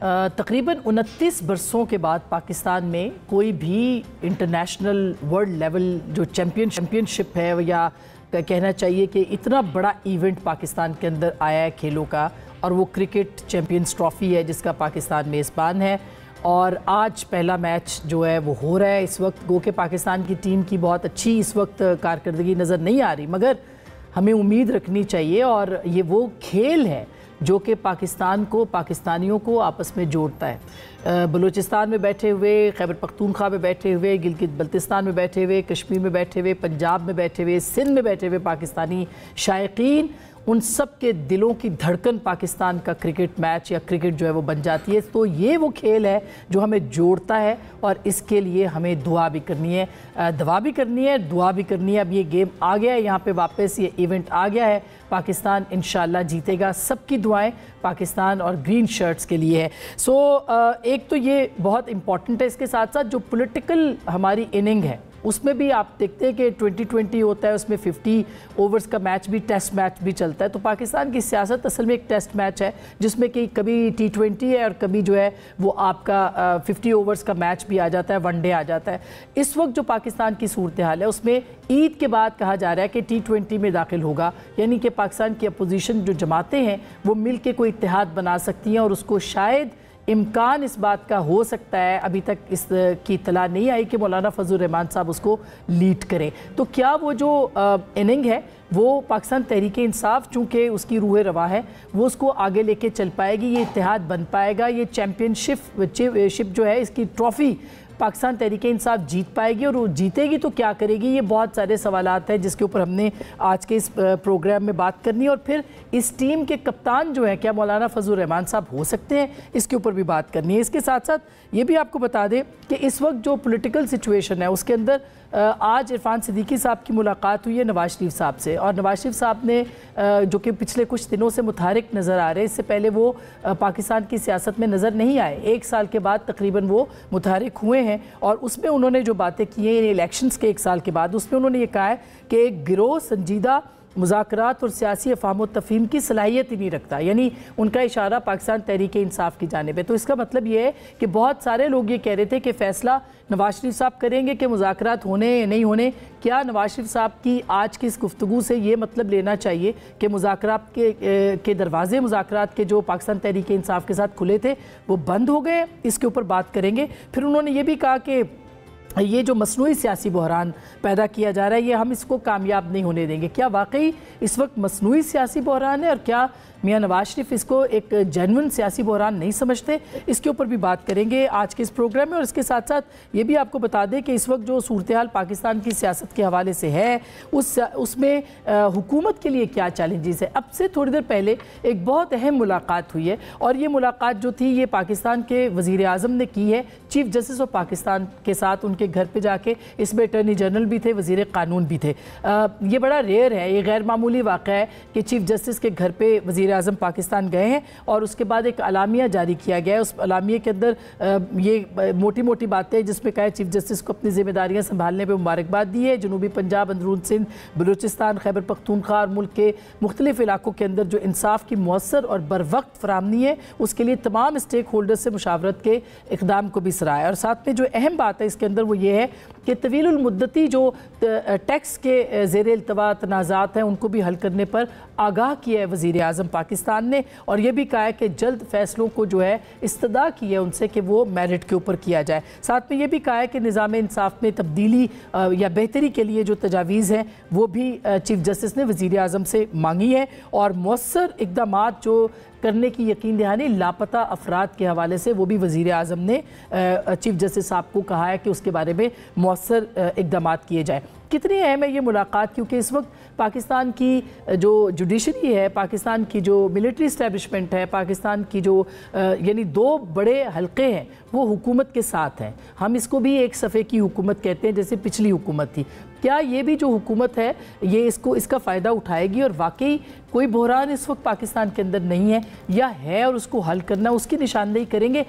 तकरीबन 29 बरसों के बाद पाकिस्तान में कोई भी इंटरनेशनल वर्ल्ड लेवल जो चैम्पियनशिप है या कहना चाहिए कि इतना बड़ा इवेंट पाकिस्तान के अंदर आया है खेलों का, और वो क्रिकेट चैम्पियंस ट्रॉफ़ी है जिसका पाकिस्तान मेज़बान है। और आज पहला मैच जो है वो हो रहा है इस वक्त। गो के पाकिस्तान की टीम की बहुत अच्छी इस वक्त कारकर्दगी नज़र नहीं आ रही, मगर हमें उम्मीद रखनी चाहिए। और ये वो खेल है जो कि पाकिस्तान को, पाकिस्तानियों को आपस में जोड़ता है। बलूचिस्तान में बैठे हुए, खैबर पख्तूनख्वा में बैठे हुए, गिलगित बल्तिस्तान में बैठे हुए, कश्मीर में बैठे हुए, पंजाब में बैठे हुए, सिंध में बैठे हुए पाकिस्तानी शायकीन, उन सब के दिलों की धड़कन पाकिस्तान का क्रिकेट मैच या क्रिकेट जो है वो बन जाती है। तो ये वो खेल है जो हमें जोड़ता है और इसके लिए हमें दुआ भी करनी है, दुआ भी करनी है। अब ये गेम आ गया है यहाँ पे वापस, ये इवेंट आ गया है, पाकिस्तान इंशाल्लाह जीतेगा। सबकी दुआएं पाकिस्तान और ग्रीन शर्ट्स के लिए है। एक तो ये बहुत इम्पॉर्टेंट है। इसके साथ साथ जो पॉलिटिकल हमारी इनिंग है उसमें भी आप देखते हैं कि 2020 होता है, उसमें 50 ओवर्स का मैच भी, टेस्ट मैच भी चलता है। तो पाकिस्तान की सियासत असल में एक टेस्ट मैच है जिसमें कि कभी T20 है और कभी जो है वो आपका 50 ओवर्स का मैच भी आ जाता है, वनडे आ जाता है। इस वक्त जो पाकिस्तान की सूरत हाल है उसमें ईद के बाद कहा जा रहा है कि T20 में दाखिल होगा, यानी कि पाकिस्तान की अपोजिशन जो जमातें हैं वो मिल के कोई इत्तेहाद बना सकती हैं। और उसको शायद इम्कान इस बात का हो सकता है, अभी तक इसकी इत्तला नहीं आई कि मौलाना फजल रहमान साहब उसको लीड करें। तो क्या वो जो इनिंग है वो पाकिस्तान तहरीक इंसाफ, चूँकि उसकी रूह रवा है, वो उसको आगे लेके चल पाएगी, ये इत्तेहाद बन पाएगा, ये चैम्पियनशिप जो है, इसकी ट्रॉफ़ी पाकिस्तान तहरीक इंसाफ जीत पाएगी? और वो जीतेगी तो क्या करेगी? ये बहुत सारे सवालात हैं जिसके ऊपर हमने आज के इस प्रोग्राम में बात करनी है। और फिर इस टीम के कप्तान जो है, क्या मौलाना फजल रहमान साहब हो सकते हैं, इसके ऊपर भी बात करनी है। इसके साथ साथ ये भी आपको बता दें कि इस वक्त जो पॉलिटिकल सिचुएशन है उसके अंदर आज इरफान सिद्दीकी साहब की मुलाकात हुई है नवाज शरीफ साहब से। और नवाज शरीफ साहब ने जो कि पिछले कुछ दिनों से मुतहरिक नज़र आ रहे हैं, इससे पहले वो पाकिस्तान की सियासत में नज़र नहीं आए, 1 साल के बाद तकरीबन वो मुतहरिक हुए हैं। और उसमें उन्होंने जो बातें की हैं इलेक्शंस के 1 साल के बाद, उसमें उन्होंने ये कहा है कि एक गिरोह संजीदा मुज़ाकरात और सियासी अफ़ाम व तफ़हीम की सलाहियत ही नहीं रखता, यानी उनका इशारा पाकिस्तान तहरीक इंसाफ की जानिब है। तो इसका मतलब ये है कि बहुत सारे लोग ये कह रहे थे कि फ़ैसला नवाज शरीफ साहब करेंगे कि मुज़ाकरात होने या नहीं होने। क्या नवाज शरीफ साहब की आज की इस गुफ्तगू से ये मतलब लेना चाहिए कि मुज़ाकरात के दरवाज़े, मुज़ाकरात के जो पाकिस्तान तहरीक इंसाफ के साथ खुले थे वो बंद हो गए? इसके ऊपर बात करेंगे। फिर उन्होंने ये भी कहा कि ये जो मसनूई सियासी बहरान पैदा किया जा रहा है, ये हम इसको कामयाब नहीं होने देंगे। क्या वाकई इस वक्त मसनूई सियासी बहरान है और क्या मियां नवाज शरीफ इसको एक जेन्युइन सियासी बहरान नहीं समझते? इसके ऊपर भी बात करेंगे आज के इस प्रोग्राम में। और इसके साथ साथ ये भी आपको बता दें कि इस वक्त जो सूरत हाल पाकिस्तान की सियासत के हवाले से है उसमें हुकूमत के लिए क्या चैलेंजेस है। अब से थोड़ी देर पहले एक बहुत अहम मुलाकात हुई है, और ये मुलाकात जो थी ये पाकिस्तान के वज़ीर आज़म ने की है चीफ जस्टिस ऑफ पाकिस्तान के साथ, उनके घर पे जाके। इसमें अटॉर्नी जनरल भी थे, वज़ीर कानून भी थे। ये बड़ा रेयर है, ये गैर मामूली वाक़या है कि चीफ जस्टिस के घर पे वज़ीर आज़म पाकिस्तान गए हैं। और उसके बाद एक अलामिया जारी किया गया है। उस अलामिया के अंदर ये मोटी मोटी बातें जिसमें कहा चीफ जस्टिस को अपनी जिम्मेदारियां संभालने पे मुबारकबाद दी है। जनूबी पंजाब, अंदरून सिंध, बलूचिस्तान, खैबर पख्तूनख्वा और मुल्क के मुख्तलिफ इलाकों के अंदर जो इंसाफ की मौसर और बर वक्त फराहमी है उसके लिए तमाम स्टेक होल्डर से मुशावरत के इक़दाम को भी सराहा। और साथ में जो अहम बात है इसके अंदर वो ये है कि तवील मुद्दती जो टैक्स के ज़ेर इल्तवा तनाज़ात हैं उनको भी हल करने पर आगाह किया है वज़ीर आज़म पाकिस्तान ने। और ये भी कहा है कि जल्द फैसलों को जो है इस्तदा की है उनसे कि वो मेरिट के ऊपर किया जाए। साथ में ये भी कहा है कि निज़ाम इंसाफ में तब्दीली या बेहतरी के लिए जो तजावीज़ हैं वो भी चीफ जस्टिस ने वज़ीर आज़म से मांगी है। और मौसर इक़दामात जो करने की यकीन दहानी लापता अफराद के हवाले से वो भी वज़ीर आज़म ने चीफ जस्टिस साहब को कहा है कि उसके बारे में मौसर इक़दामात किए जाए। कितनी अहम है ये मुलाकात, क्योंकि इस वक्त पाकिस्तान की जो जुडिशरी है, पाकिस्तान की जो मिलिट्री इस्टेब्लिशमेंट है, पाकिस्तान की जो यानी 2 बड़े हलके हैं वो हुकूमत के साथ हैं। हम इसको भी एक सफ़े की हुकूमत कहते हैं जैसे पिछली हुकूमत थी। क्या ये भी जो हुकूमत है ये इसका फ़ायदा उठाएगी और वाकई कोई बहरान इस वक्त पाकिस्तान के अंदर नहीं है या है और उसको हल करना, उसकी निशानदेही करेंगे?